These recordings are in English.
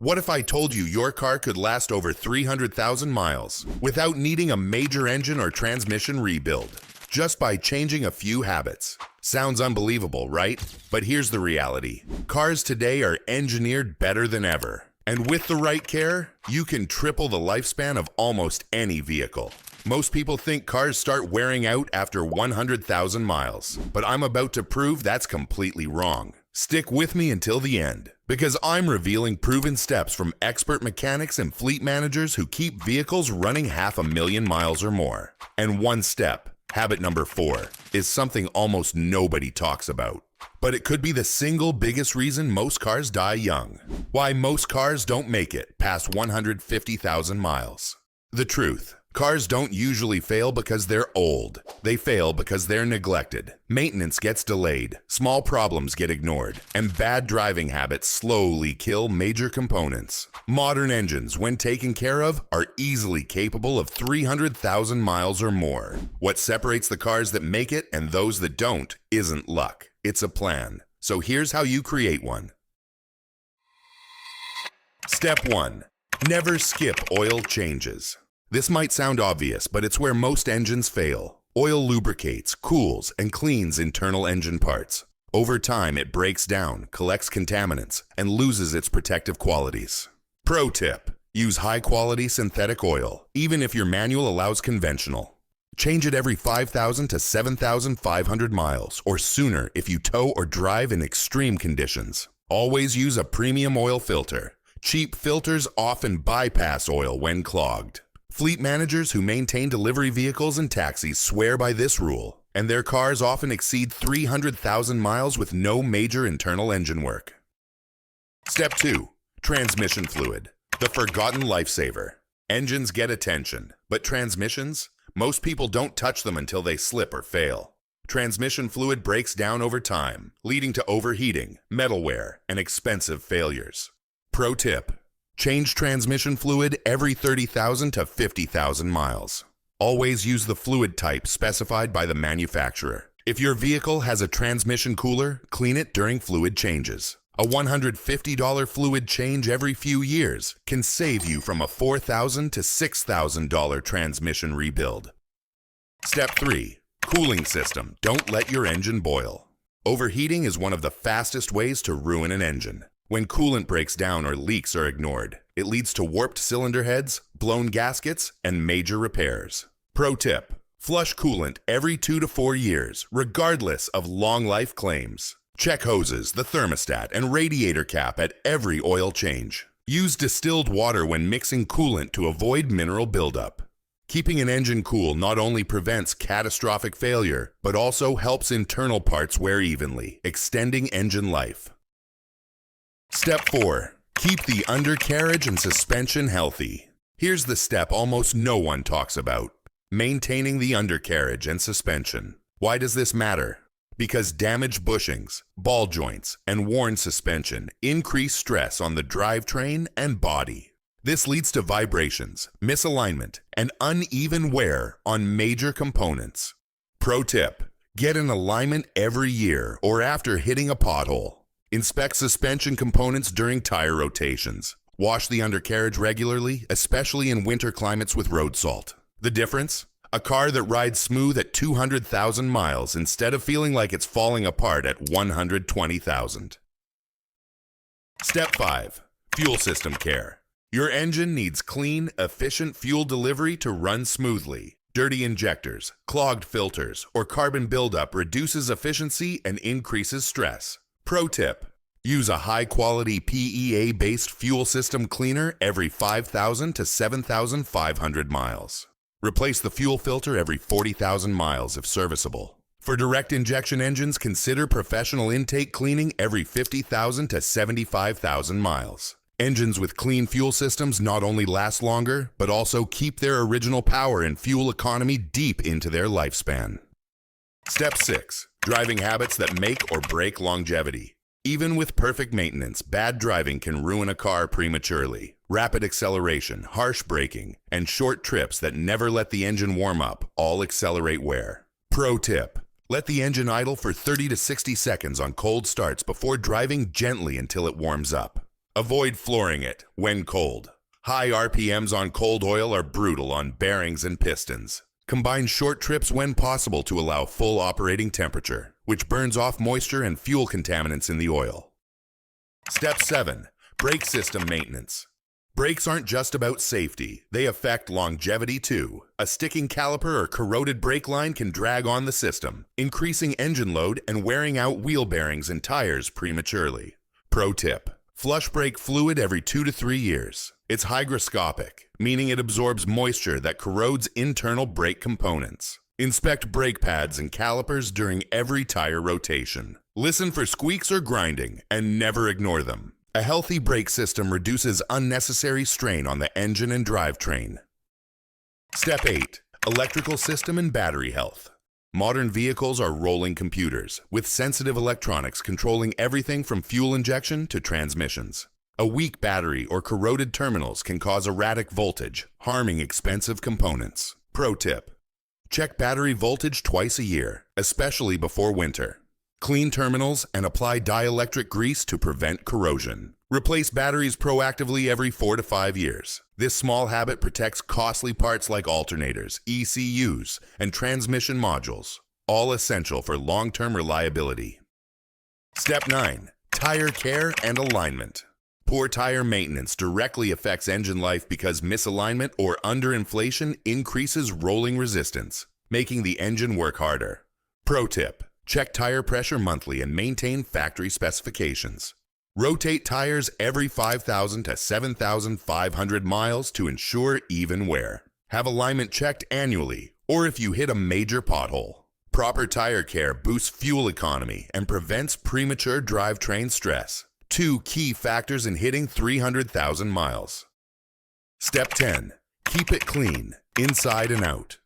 What if I told you your car could last over 300,000 miles without needing a major engine or transmission rebuild, just by changing a few habits? Sounds unbelievable, right? But here's the reality. Cars today are engineered better than ever. And with the right care, you can triple the lifespan of almost any vehicle. Most people think cars start wearing out after 100,000 miles, but I'm about to prove that's completely wrong. Stick with me until the end, because I'm revealing proven steps from expert mechanics and fleet managers who keep vehicles running 500,000 miles or more. And one step, habit number 4, is something almost nobody talks about. But it could be the single biggest reason most cars die young. Why most cars don't make it past 150,000 miles. The truth. Cars don't usually fail because they're old. They fail because they're neglected. Maintenance gets delayed, small problems get ignored, and bad driving habits slowly kill major components. Modern engines, when taken care of, are easily capable of 300,000 miles or more. What separates the cars that make it and those that don't isn't luck. It's a plan. So here's how you create one. Step 1. Never skip oil changes. This might sound obvious, but it's where most engines fail. Oil lubricates, cools, and cleans internal engine parts. Over time, it breaks down, collects contaminants, and loses its protective qualities. Pro tip: use high-quality synthetic oil, even if your manual allows conventional. Change it every 5,000 to 7,500 miles, or sooner if you tow or drive in extreme conditions. Always use a premium oil filter. Cheap filters often bypass oil when clogged. Fleet managers who maintain delivery vehicles and taxis swear by this rule, and their cars often exceed 300,000 miles with no major internal engine work. Step 2. Transmission fluid. The forgotten lifesaver. Engines get attention, but transmissions? Most people don't touch them until they slip or fail. Transmission fluid breaks down over time, leading to overheating, metal wear, and expensive failures. Pro tip: change transmission fluid every 30,000 to 50,000 miles. Always use the fluid type specified by the manufacturer. If your vehicle has a transmission cooler, clean it during fluid changes. A $150 fluid change every few years can save you from a $4,000 to $6,000 transmission rebuild. Step 3. Cooling system. Don't let your engine boil. Overheating is one of the fastest ways to ruin an engine. When coolant breaks down or leaks are ignored, it leads to warped cylinder heads, blown gaskets, and major repairs. Pro tip: flush coolant every 2 to 4 years, regardless of long life claims. Check hoses, the thermostat, and radiator cap at every oil change. Use distilled water when mixing coolant to avoid mineral buildup. Keeping an engine cool not only prevents catastrophic failure, but also helps internal parts wear evenly, extending engine life. Step 4. Keep the undercarriage and suspension healthy. Here's the step almost no one talks about: maintaining the undercarriage and suspension. Why does this matter? Because damaged bushings, ball joints, and worn suspension increase stress on the drivetrain and body. This leads to vibrations, misalignment, and uneven wear on major components. Pro tip: get an alignment every year or after hitting a pothole. Inspect suspension components during tire rotations. Wash the undercarriage regularly, especially in winter climates with road salt. The difference? A car that rides smooth at 200,000 miles instead of feeling like it's falling apart at 120,000. Step 5. Fuel system care. Your engine needs clean, efficient fuel delivery to run smoothly. Dirty injectors, clogged filters, or carbon buildup reduces efficiency and increases stress. Pro tip: use a high-quality PEA-based fuel system cleaner every 5,000 to 7,500 miles. Replace the fuel filter every 40,000 miles if serviceable. For direct injection engines, consider professional intake cleaning every 50,000 to 75,000 miles. Engines with clean fuel systems not only last longer, but also keep their original power and fuel economy deep into their lifespan. Step 6. Driving habits that make or break longevity. Even with perfect maintenance, bad driving can ruin a car prematurely. Rapid acceleration, harsh braking, and short trips that never let the engine warm up all accelerate wear. Pro tip: let the engine idle for 30 to 60 seconds on cold starts before driving gently until it warms up. Avoid flooring it when cold. High RPMs on cold oil are brutal on bearings and pistons. Combine short trips when possible to allow full operating temperature, which burns off moisture and fuel contaminants in the oil. Step 7. Brake system maintenance. Brakes aren't just about safety, they affect longevity too. A sticking caliper or corroded brake line can drag on the system, increasing engine load and wearing out wheel bearings and tires prematurely. Pro tip: flush brake fluid every 2 to 3 years. It's hygroscopic, meaning it absorbs moisture that corrodes internal brake components. Inspect brake pads and calipers during every tire rotation. Listen for squeaks or grinding, and never ignore them. A healthy brake system reduces unnecessary strain on the engine and drivetrain. Step 8. Electrical system and battery health. Modern vehicles are rolling computers, with sensitive electronics controlling everything from fuel injection to transmissions. A weak battery or corroded terminals can cause erratic voltage, harming expensive components. Pro tip: check battery voltage twice a year, especially before winter. Clean terminals and apply dielectric grease to prevent corrosion. Replace batteries proactively every 4 to 5 years. This small habit protects costly parts like alternators, ECUs, and transmission modules, all essential for long-term reliability. Step 9. Tire care and alignment. Poor tire maintenance directly affects engine life because misalignment or underinflation increases rolling resistance, making the engine work harder. Pro tip: check tire pressure monthly and maintain factory specifications. Rotate tires every 5,000 to 7,500 miles to ensure even wear. Have alignment checked annually, or if you hit a major pothole. Proper tire care boosts fuel economy and prevents premature drivetrain stress. 2 key factors in hitting 300,000 miles. Step 10. Keep it clean, inside and out.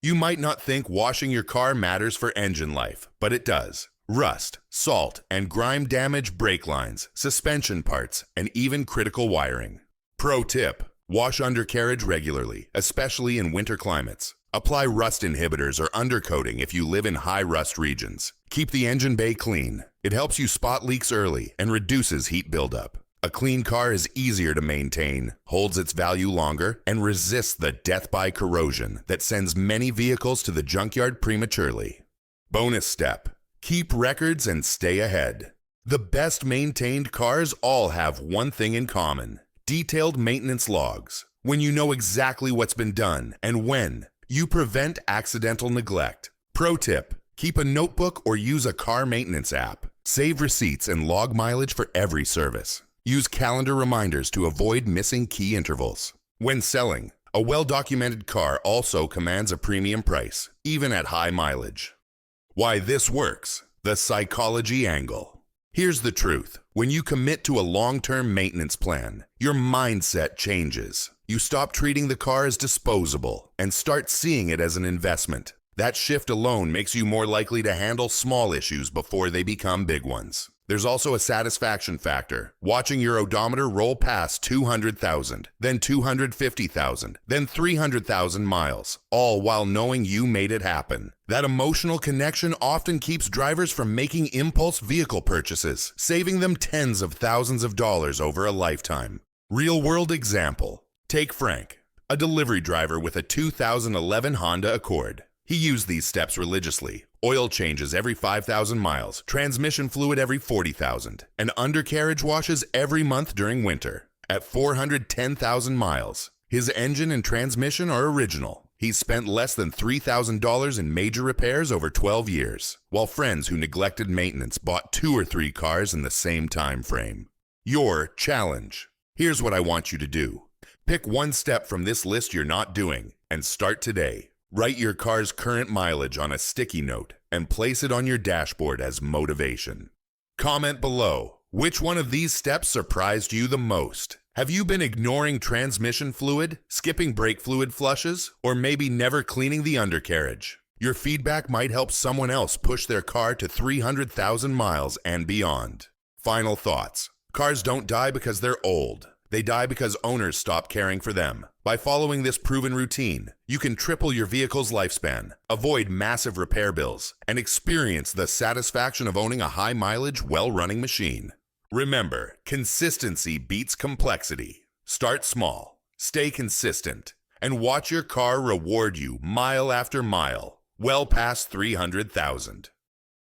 You might not think washing your car matters for engine life, but it does. Rust, salt, and grime damage brake lines, suspension parts, and even critical wiring. Pro tip: wash undercarriage regularly, especially in winter climates. Apply rust inhibitors or undercoating if you live in high rust regions. Keep the engine bay clean. It helps you spot leaks early and reduces heat buildup. A clean car is easier to maintain, holds its value longer, and resists the death by corrosion that sends many vehicles to the junkyard prematurely. Bonus step: keep records and stay ahead. The best maintained cars all have one thing in common: detailed maintenance logs. When you know exactly what's been done and when, you prevent accidental neglect. Pro tip: keep a notebook or use a car maintenance app. Save receipts and log mileage for every service. Use calendar reminders to avoid missing key intervals. When selling, a well-documented car also commands a premium price, even at high mileage. Why this works: the psychology angle. Here's the truth: when you commit to a long-term maintenance plan, your mindset changes. You stop treating the car as disposable and start seeing it as an investment. That shift alone makes you more likely to handle small issues before they become big ones. There's also a satisfaction factor: watching your odometer roll past 200,000, then 250,000, then 300,000 miles, all while knowing you made it happen. That emotional connection often keeps drivers from making impulse vehicle purchases, saving them tens of thousands of dollars over a lifetime. Real-world example: take Frank, a delivery driver with a 2011 Honda Accord. He used these steps religiously: oil changes every 5,000 miles, transmission fluid every 40,000, and undercarriage washes every month during winter. At 410,000 miles, his engine and transmission are original. He's spent less than $3,000 in major repairs over 12 years, while friends who neglected maintenance bought 2 or 3 cars in the same time frame. Your challenge: here's what I want you to do. Pick one step from this list you're not doing and start today. Write your car's current mileage on a sticky note and place it on your dashboard as motivation. Comment below: which one of these steps surprised you the most? Have you been ignoring transmission fluid, skipping brake fluid flushes, or maybe never cleaning the undercarriage? Your feedback might help someone else push their car to 300,000 miles and beyond. Final thoughts: cars don't die because they're old. They die because owners stop caring for them. By following this proven routine, you can triple your vehicle's lifespan, avoid massive repair bills, and experience the satisfaction of owning a high-mileage, well-running machine. Remember, consistency beats complexity. Start small, stay consistent, and watch your car reward you mile after mile, well past 300,000.